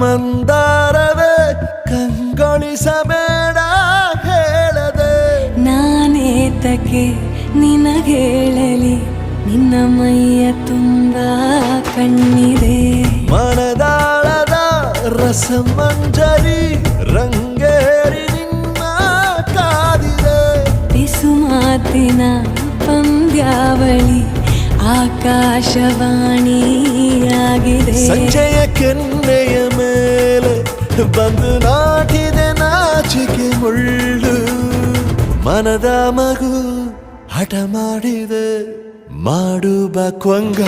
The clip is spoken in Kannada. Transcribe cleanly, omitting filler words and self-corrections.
ಮಂದಾರವೇ ಕಂಗೊಳಿಸಬೇಡ ಹೇಳದೆ ನಾನೇತಕ್ಕೆ ನಿನಗೇಳಲಿ ನಿನ್ನ ಮೈಯ ತುಂಬ ಕಣ್ಣಿದೆ ಮನದಾಳದ ರಸಮಂಜರಿ ರಂಗೇರಿ ನಿನ್ನ ಕಾದಿದೆ ಬಿಸು ಮಾತಿನ ಪಂದ್ಯಾವಳಿ ಆಕಾಶವಾಣಿಯಾಗಿದೆ ಸಂಜೆಯ ಕೆನ್ನೆಯ ಮೇಲೆ ಬಂದು ನಾಟಿದೆ ನಾಚಿಕೆ ಮುಳ್ಳು ಮನದ ಮಗು ಹಠ ಮಾಡಿದೆ ಮಾಡುವ ಕೊಂಗ